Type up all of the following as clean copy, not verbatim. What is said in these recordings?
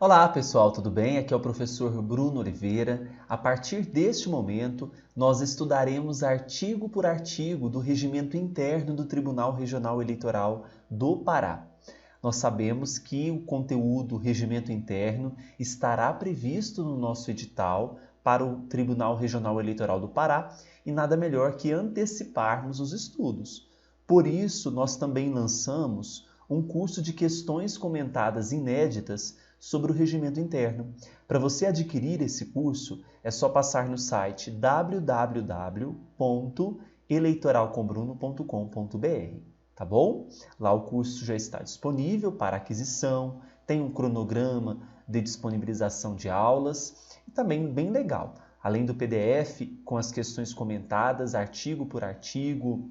Olá pessoal, tudo bem? Aqui é o professor Bruno Oliveira. A partir deste momento, nós estudaremos artigo por artigo do regimento interno do Tribunal Regional Eleitoral do Pará. Nós sabemos que o conteúdo regimento interno estará previsto no nosso edital para o Tribunal Regional Eleitoral do Pará e nada melhor que anteciparmos os estudos. Por isso, nós também lançamos um curso de questões comentadas inéditas sobre o regimento interno. Para você adquirir esse curso, é só passar no site www.eleitoralcombruno.com.br, tá bom? Lá o curso já está disponível para aquisição, tem um cronograma de disponibilização de aulas e também bem legal. Além do PDF com as questões comentadas, artigo por artigo,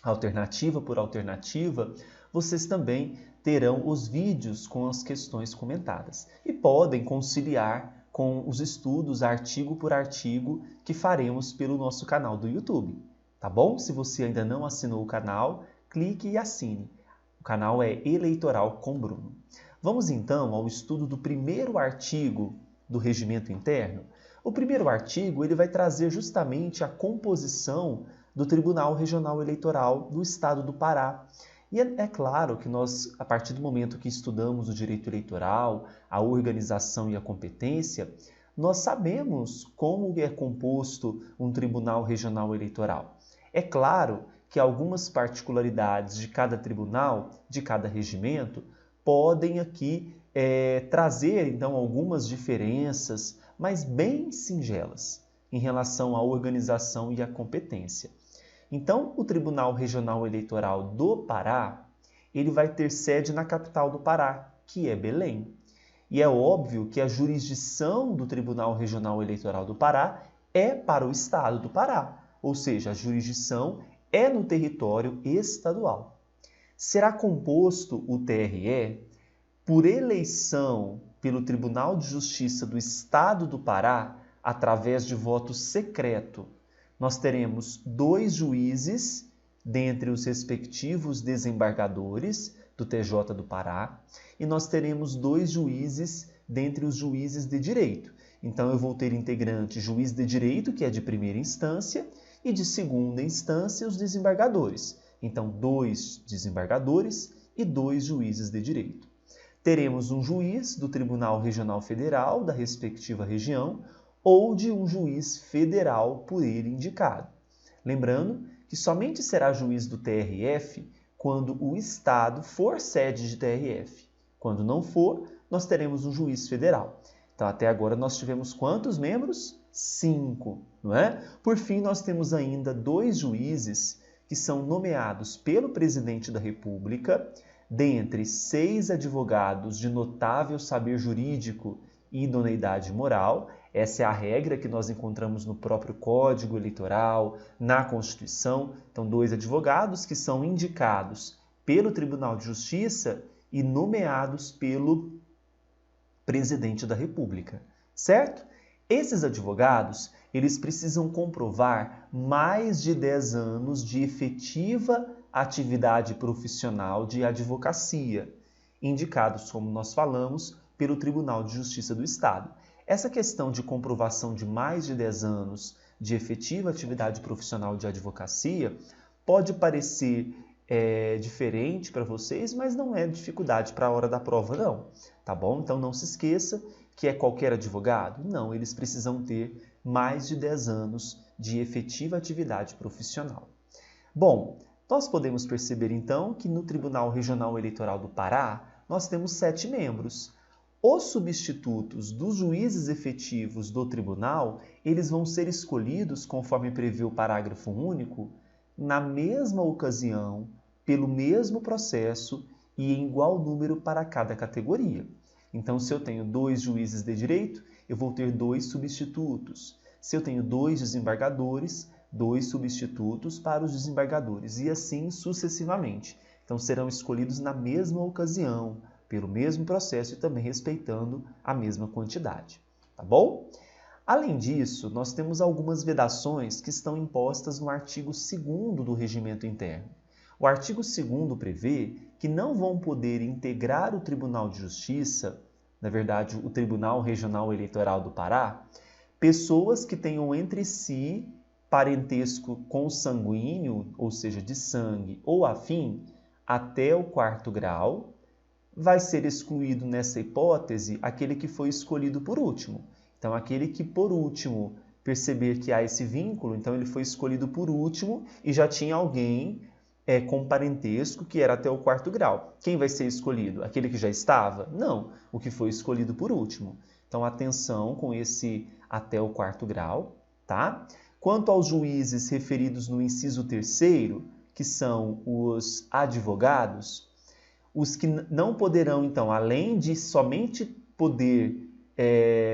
alternativa por alternativa, vocês também terão os vídeos com as questões comentadas e podem conciliar com os estudos artigo por artigo que faremos pelo nosso canal do YouTube, tá bom? Se você ainda não assinou o canal, clique e assine. O canal é Eleitoral com Bruno. Vamos então ao estudo do primeiro artigo do regimento interno. O primeiro artigo ele vai trazer justamente a composição do Tribunal Regional Eleitoral do Estado do Pará. E é claro que nós, a partir do momento que estudamos o direito eleitoral, a organização e a competência, nós sabemos como é composto um Tribunal Regional Eleitoral. É claro que algumas particularidades de cada tribunal, de cada regimento, podem aqui trazer então algumas diferenças, mas bem singelas, em relação à organização e à competência. Então, o Tribunal Regional Eleitoral do Pará, ele vai ter sede na capital do Pará, que é Belém. E é óbvio que a jurisdição do Tribunal Regional Eleitoral do Pará é para o estado do Pará, ou seja, a jurisdição é no território estadual. Será composto o TRE por eleição pelo Tribunal de Justiça do Estado do Pará através de voto secreto. Nós teremos 2 juízes dentre os respectivos desembargadores do TJ do Pará e nós teremos 2 juízes dentre os juízes de direito. Então eu vou ter integrante juiz de direito, que é de primeira instância, e de segunda instância os desembargadores. Então 2 desembargadores e 2 juízes de direito. Teremos um juiz do Tribunal Regional Federal da respectiva região, ou de um juiz federal por ele indicado. Lembrando que somente será juiz do TRF quando o Estado for sede de TRF. Quando não for, nós teremos um juiz federal. Então, até agora, nós tivemos quantos membros? 5, não é? Por fim, nós temos ainda 2 juízes que são nomeados pelo presidente da República, dentre 6 advogados de notável saber jurídico e idoneidade moral. Essa é a regra que nós encontramos no próprio Código Eleitoral, na Constituição. Então, 2 advogados que são indicados pelo Tribunal de Justiça e nomeados pelo presidente da República, certo? Esses advogados, eles precisam comprovar mais de 10 anos de efetiva atividade profissional de advocacia, indicados, como nós falamos, pelo Tribunal de Justiça do Estado. Essa questão de comprovação de mais de 10 anos de efetiva atividade profissional de advocacia pode parecer diferente para vocês, mas não é dificuldade para a hora da prova, não. Tá bom? Então não se esqueça que é qualquer advogado? Não, eles precisam ter mais de 10 anos de efetiva atividade profissional. Bom, nós podemos perceber então que no Tribunal Regional Eleitoral do Pará nós temos 7 membros. Os substitutos dos juízes efetivos do tribunal, eles vão ser escolhidos, conforme prevê o parágrafo único, na mesma ocasião, pelo mesmo processo e em igual número para cada categoria. Então, se eu tenho 2 juízes de direito, eu vou ter 2 substitutos. Se eu tenho 2 desembargadores, 2 substitutos para os desembargadores, e assim sucessivamente. Então, serão escolhidos na mesma ocasião, pelo mesmo processo e também respeitando a mesma quantidade, tá bom? Além disso, nós temos algumas vedações que estão impostas no artigo 2º do regimento interno. O artigo 2º prevê que não vão poder integrar o Tribunal de Justiça na verdade, o Tribunal Regional Eleitoral do Pará, pessoas que tenham entre si parentesco consanguíneo, ou seja, de sangue ou afim, até o 4º grau, vai ser excluído nessa hipótese aquele que foi escolhido por último. Então, aquele que por último perceber que há esse vínculo, então ele foi escolhido por último e já tinha alguém com parentesco que era até o 4º grau. Quem vai ser escolhido? Aquele que já estava? Não, o que foi escolhido por último. Então, atenção com esse até o 4º grau, tá? Quanto aos juízes referidos no inciso 3º, que são os advogados, os que não poderão, então, além de somente poder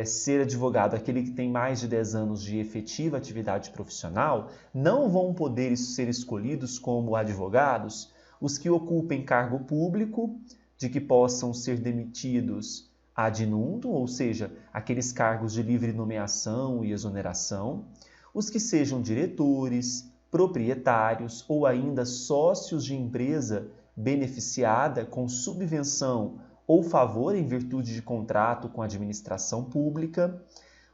ser advogado, aquele que tem mais de 10 anos de efetiva atividade profissional, não vão poder ser escolhidos como advogados os que ocupem cargo público, de que possam ser demitidos ad nuntum, ou seja, aqueles cargos de livre nomeação e exoneração, os que sejam diretores, proprietários ou ainda sócios de empresa beneficiada com subvenção ou favor em virtude de contrato com a administração pública,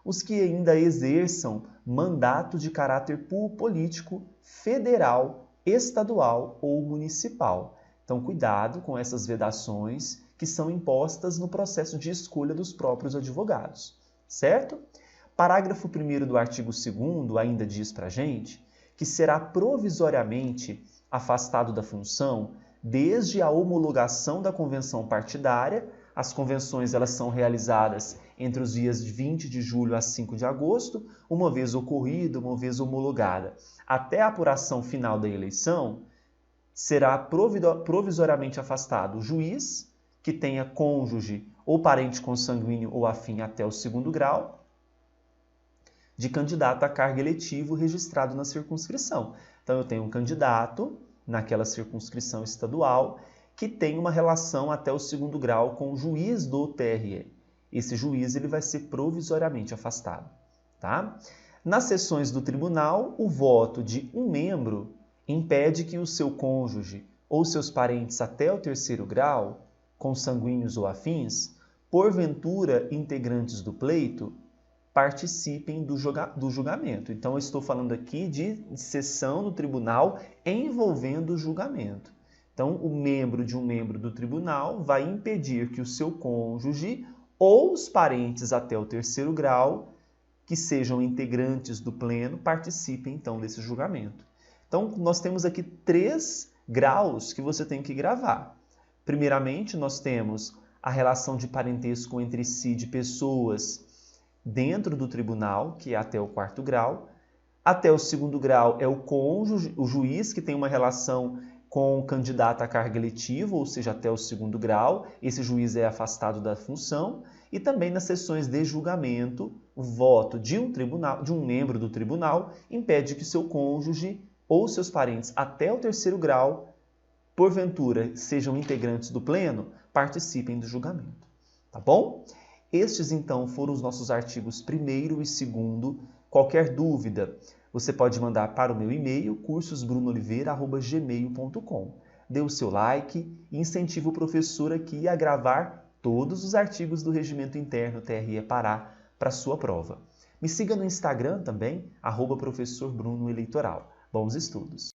os que ainda exerçam mandato de caráter político federal, estadual ou municipal. Então, cuidado com essas vedações que são impostas no processo de escolha dos próprios advogados, certo? Parágrafo 1º do artigo 2º ainda diz para a gente que será provisoriamente afastado da função desde a homologação da convenção partidária. As convenções elas são realizadas entre os dias 20 de julho a 5 de agosto, uma vez ocorrida, uma vez homologada. Até a apuração final da eleição, será provisoriamente afastado o juiz que tenha cônjuge ou parente consanguíneo ou afim até o 2º grau de candidato a cargo eletivo registrado na circunscrição. Então, eu tenho um candidato naquela circunscrição estadual que tem uma relação até o 2º grau com o juiz do TRE. Esse juiz ele vai ser provisoriamente afastado, tá? Nas sessões do tribunal, o voto de um membro impede que o seu cônjuge ou seus parentes até o 3º grau, consanguíneos ou afins, porventura integrantes do pleito, participem do julgamento. Então, eu estou falando aqui de sessão do tribunal envolvendo o julgamento. Então, o membro de um membro do tribunal vai impedir que o seu cônjuge ou os parentes até o 3º grau, que sejam integrantes do pleno, participem, então, desse julgamento. Então, nós temos aqui 3 graus que você tem que gravar. Primeiramente, nós temos a relação de parentesco entre si de pessoas dentro do tribunal, que é até o 4º grau. Até o 2º grau é o cônjuge, o juiz que tem uma relação com o candidato a cargo eletivo, ou seja, até o 2º grau. Esse juiz é afastado da função. E também nas sessões de julgamento, o voto de um membro do tribunal impede que seu cônjuge ou seus parentes até o 3º grau, porventura sejam integrantes do pleno, participem do julgamento. Tá bom? Estes, então, foram os nossos artigos 1º e 2º. Qualquer dúvida, você pode mandar para o meu e-mail, cursosbrunooliveira@gmail.com. Dê o seu like e incentive o professor aqui a gravar todos os artigos do Regimento Interno TRE Pará para a sua prova. Me siga no Instagram também, @professorbrunoeleitoral. Bons estudos!